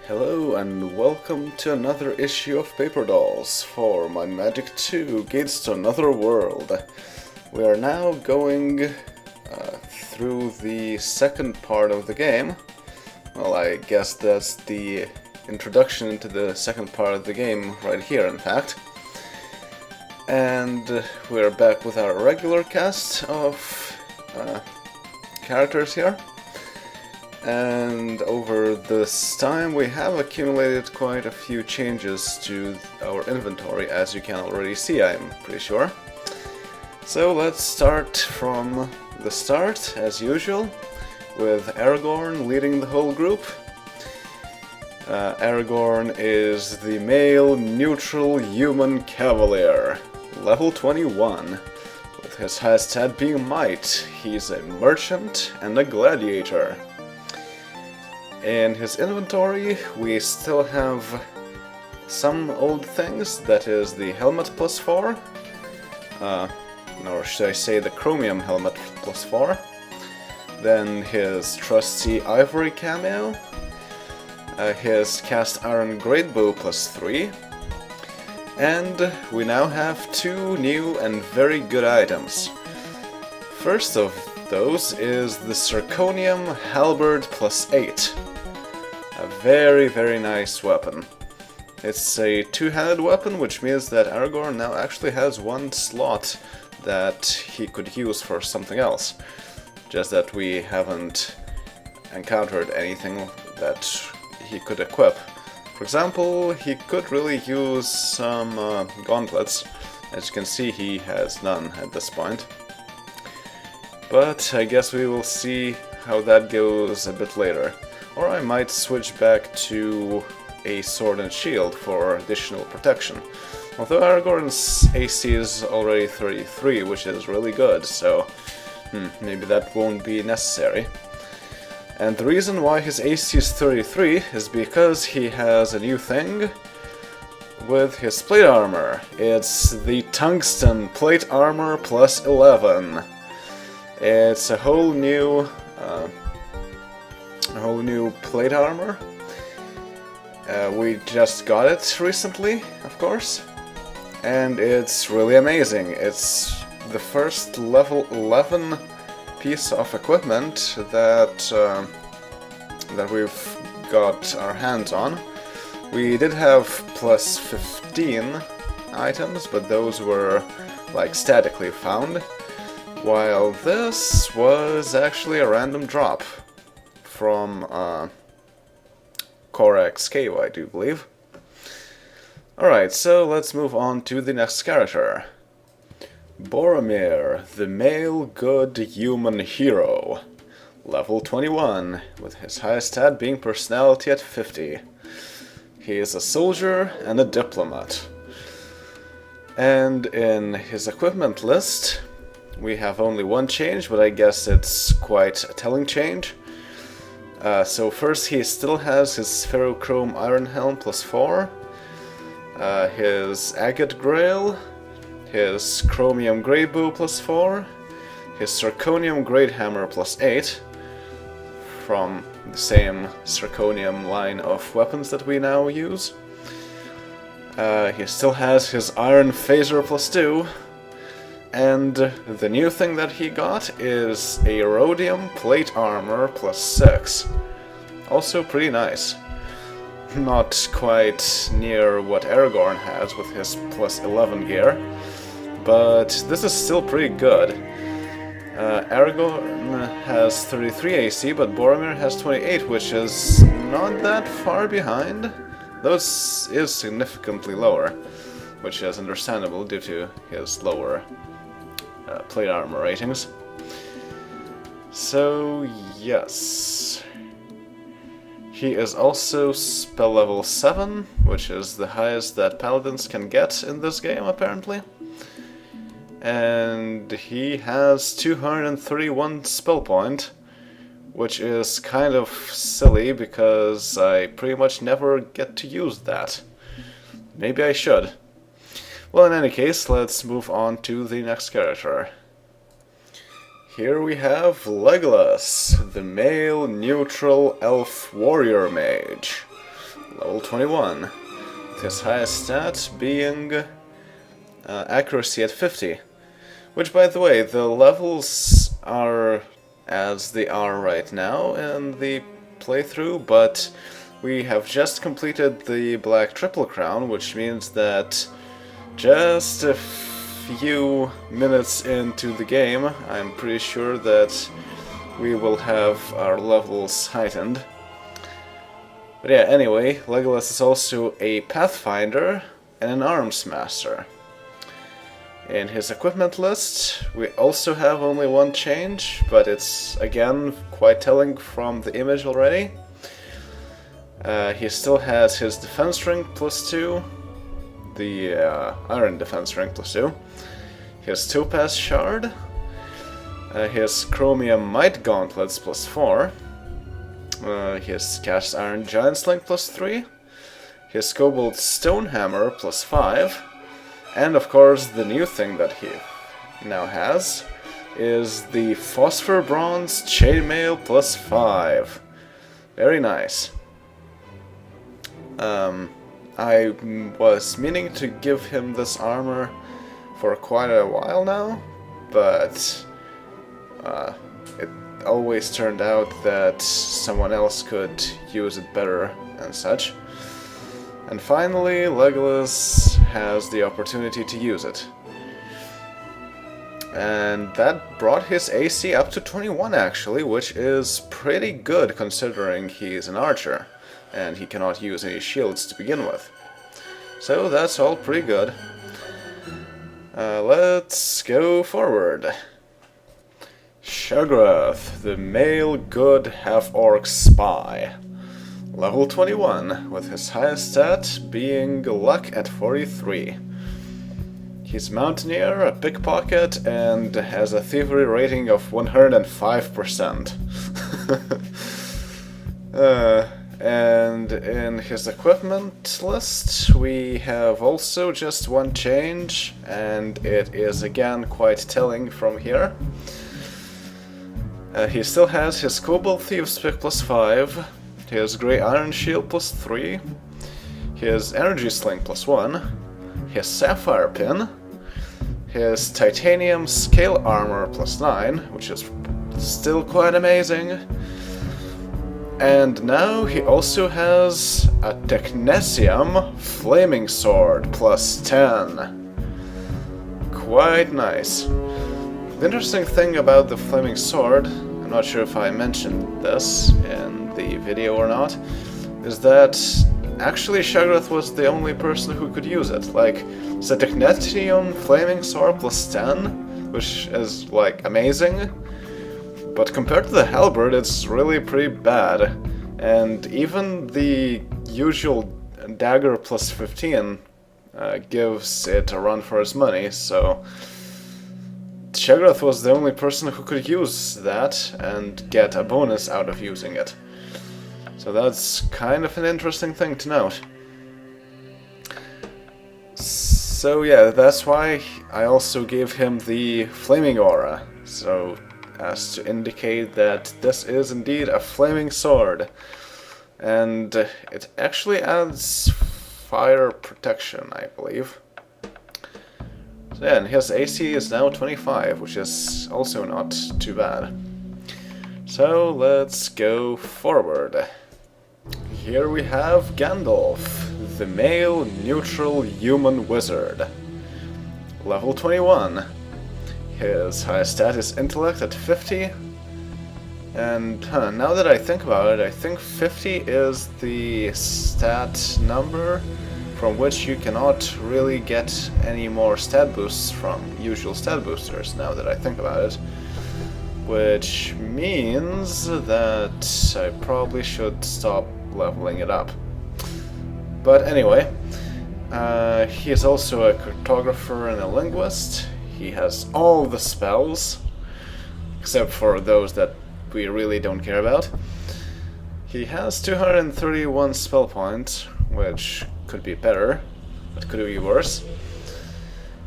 Hello and welcome to another issue of Paperdolls for my Magic 2 Gates to Another World. We are now going through the second part of the game. Well, I guess that's the introduction into the second part of the game right here, in fact. And we're back with our regular cast of characters here. And over this time we have accumulated quite a few changes to our inventory, as you can already see, I'm pretty sure. So let's start from the start, as usual, with Aragorn leading the whole group. Aragorn is the male neutral human cavalier, level 21, with his highest stat being might. He's a merchant and a gladiator. In his inventory, we still have some old things, that is the helmet plus 4, or should I say the chromium helmet plus 4, then his trusty ivory cameo, his cast iron greatbow plus 3, and we now have two new and very good items. First of those is the zirconium halberd plus 8. A very, very nice weapon. It's a two-handed weapon, which means that Aragorn now actually has one slot that he could use for something else. Just that we haven't encountered anything that he could equip. For example, he could really use some gauntlets. As you can see, he has none at this point. But I guess we will see how that goes a bit later. Or I might switch back to a sword and shield for additional protection. Although Aragorn's AC is already 33, which is really good, so maybe that won't be necessary. And the reason why his AC is 33 is because he has a new thing with his plate armor. It's the tungsten plate armor plus 11. It's a whole new plate armor. We just got it recently, of course, and it's really amazing. It's the first level 11 piece of equipment that we've got our hands on. We did have plus 15 items, but those were like statically found, while this was actually a random drop from Korax Cave, I do believe. Alright, so let's move on to the next character. Boromir, the male good human hero. Level 21, with his highest stat being personality at 50. He is a soldier and a diplomat. And in his equipment list, we have only one change, but I guess it's quite a telling change. So first, he still has his ferrochrome iron helm plus 4, his agate grail, his chromium greatbow plus 4, his zirconium great hammer plus 8, from the same zirconium line of weapons that we now use. He still has his iron phaser plus 2, and the new thing that he got is a rhodium plate armor plus 6. Also pretty nice. Not quite near what Aragorn has with his plus 11 gear, but this is still pretty good. Aragorn has 33 AC, but Boromir has 28, which is not that far behind, though it is significantly lower, which is understandable due to his lower plate armor ratings. So, yes. He is also spell level 7, which is the highest that paladins can get in this game, apparently. And he has 231 spell point, which is kind of silly because I pretty much never get to use that. Maybe I should. Well, in any case, let's move on to the next character. Here we have Legless, the male neutral elf warrior mage. level 21, with his highest stat being accuracy at 50. Which, by the way, the levels are as they are right now in the playthrough, but we have just completed the Black Triple Crown, which means that just a few minutes into the game, I'm pretty sure that we will have our levels heightened. But yeah, anyway, Legless is also a Pathfinder and an Arms Master. In his equipment list, we also have only one change, but it's, again, quite telling from the image already. He still has his defense ring +2, the iron defense ring +2, his topaz shard, his chromium might gauntlets +4, his cast iron giant sling +3, his cobalt stone hammer +5, and of course the new thing that he now has is the phosphor bronze chainmail +5. Very nice. I was meaning to give him this armor for quite a while now, but it always turned out that someone else could use it better and such. And finally, Legless has the opportunity to use it. And that brought his AC up to 21 actually, which is pretty good considering he's an archer and he cannot use any shields to begin with. So that's all pretty good. Let's go forward. Shaggoth, the male good half-orc spy. Level 21, with his highest stat being luck at 43. He's mountaineer, a pickpocket, and has a thievery rating of 105%. And in his equipment list, we have also just one change, and it is again quite telling from here. He still has his Cobalt Thieves pick +5, his Grey Iron Shield +3, his Energy Sling +1, his Sapphire Pin, his Titanium Scale Armor +9, which is still quite amazing, and now he also has a Technetium Flaming Sword +10. Quite nice. The interesting thing about the Flaming Sword, I'm not sure if I mentioned this in the video or not, is that actually Shaggoth was the only person who could use it. Like, it's a Technetium Flaming Sword +10, which is, like, amazing, but compared to the halberd, it's really pretty bad. And even the usual dagger +15 gives it a run for its money, so Shaggoth was the only person who could use that and get a bonus out of using it. So that's kind of an interesting thing to note. So yeah, that's why I also gave him the Flaming Aura, so as to indicate that this is indeed a flaming sword. And it actually adds fire protection, I believe. So yeah, and his AC is now 25, which is also not too bad. So let's go forward. Here we have Gandalf, the male neutral human wizard. Level 21. His highest stat is intellect at 50. And now that I think about it, I think 50 is the stat number from which you cannot really get any more stat boosts from usual stat boosters, now that I think about it. Which means that I probably should stop leveling it up. But anyway, he is also a cartographer and a linguist. He has all the spells, except for those that we really don't care about. He has 231 spell points, which could be better, but could be worse.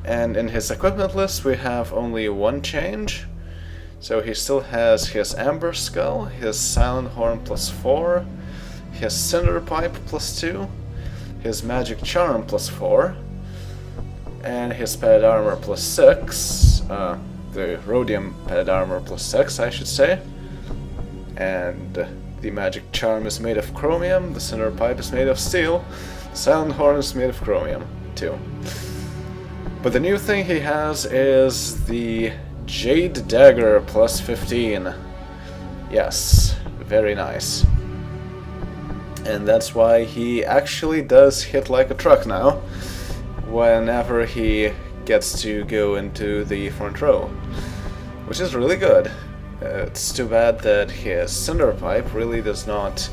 And in his equipment list we have only one change. So he still has his Amber Skull, his Silent Horn +4, his Cinder Pipe +2, his Magic Charm +4, and his Padded Armor +6, the Rhodium Padded Armor +6, I should say. And the Magic Charm is made of chromium, the Cinder Pipe is made of steel, the Silent Horn is made of chromium, too. But the new thing he has is the Jade Dagger +15. Yes, very nice. And that's why he actually does hit like a truck now, whenever he gets to go into the front row, which is really good. It's too bad that his Cinder Pipe really does not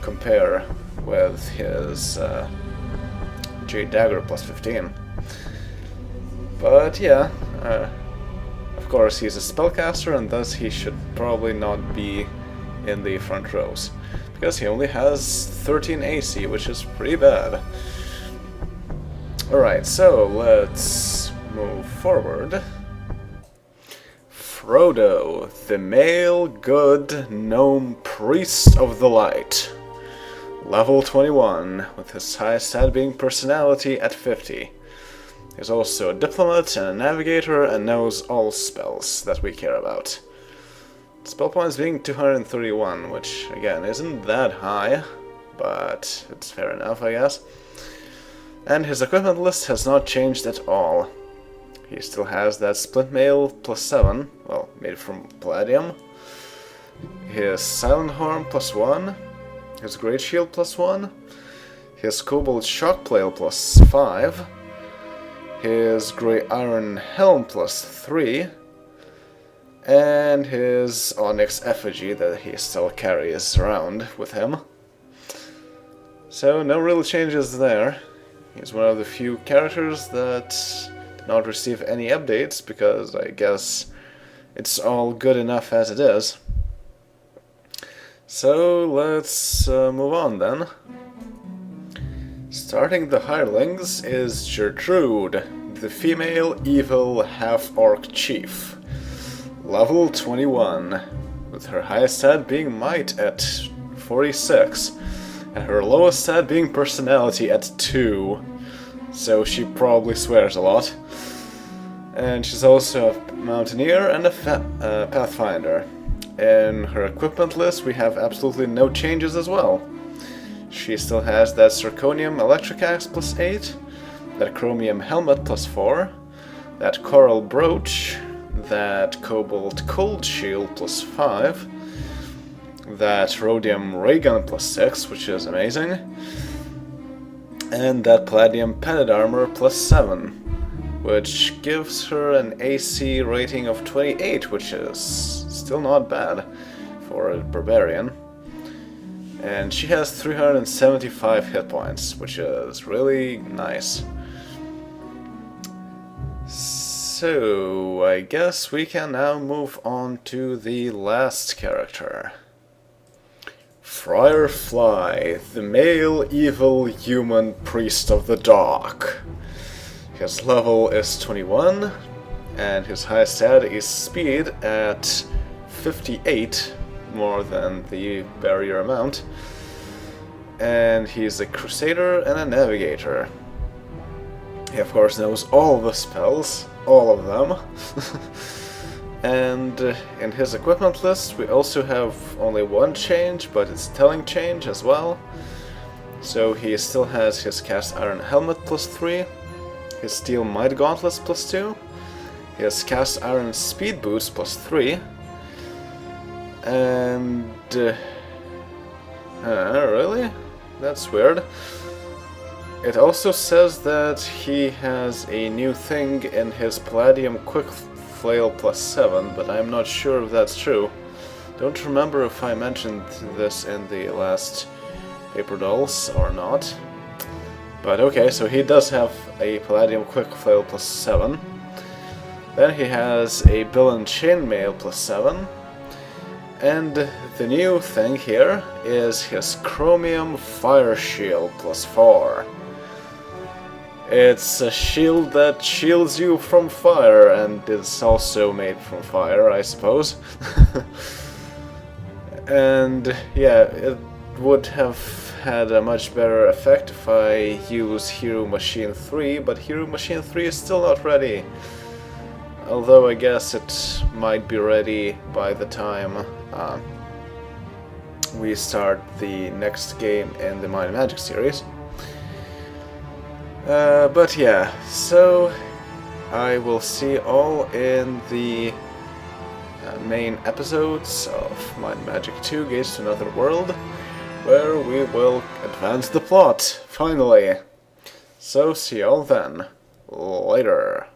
compare with his Jade Dagger +15. But yeah, of course he's a spellcaster, and thus he should probably not be in the front rows, because he only has 13 AC, which is pretty bad. Alright, so let's move forward. Frodo, the male good gnome priest of the light. Level 21, with his highest stat being personality at 50. He's also a diplomat and a navigator and knows all spells that we care about. Spell points being 231, which again isn't that high, but it's fair enough, I guess. And his equipment list has not changed at all. He still has that split mail +7, well, made from palladium. His Silent Horn +1, his Great Shield +1, his Cobalt Shockplate +5, his Grey Iron Helm +3, and his Onyx Effigy that he still carries around with him. So no real changes there. He's one of the few characters that did not receive any updates, because I guess it's all good enough as it is. So let's move on then. Starting the hirelings is Gertrude, the female evil half-orc chief. Level 21, with her highest stat being might at 46, and her lowest stat being personality at 2, so she probably swears a lot. And she's also a mountaineer and a pathfinder. In her equipment list we have absolutely no changes as well. She still has that Zirconium Electric Axe +8, that Chromium Helmet +4, that Coral Brooch, that Cobalt Cold Shield +5, that Rhodium Raygun +6, which is amazing, and that Palladium Padded Armor +7, which gives her an AC rating of 28, which is still not bad for a barbarian. And she has 375 hit points, which is really nice. So I guess we can now move on to the last character. Friar Fly, the male evil human priest of the dark. His level is 21, and his highest stat is speed at 58, more than the barrier amount. And he's a crusader and a navigator. He of course knows all the spells, all of them. And in his equipment list we also have only one change, but it's telling change as well. So he still has his Cast Iron Helmet +3, his Steel Might Gauntlets +2, his Cast Iron Speed Boots +3, and... really? That's weird. It also says that he has a new thing in his Palladium Quick Flail +7, but I'm not sure if that's true. Don't remember if I mentioned this in the last Paperdolls or not. But okay, so he does have a Palladium Quick Flail +7. Then he has a Bill and Chainmail +7. And the new thing here is his Chromium Fire Shield +4. It's a shield that shields you from fire, and it's also made from fire, I suppose. And yeah, would have had a much better effect if I use Hero Machine 3, but Hero Machine 3 is still not ready. Although I guess it might be ready by the time we start the next game in the Might and Magic series. But yeah, so I will see you all in the main episodes of Might and Magic 2 Gates to Another World, where we will advance the plot, finally. So see you all then. Later.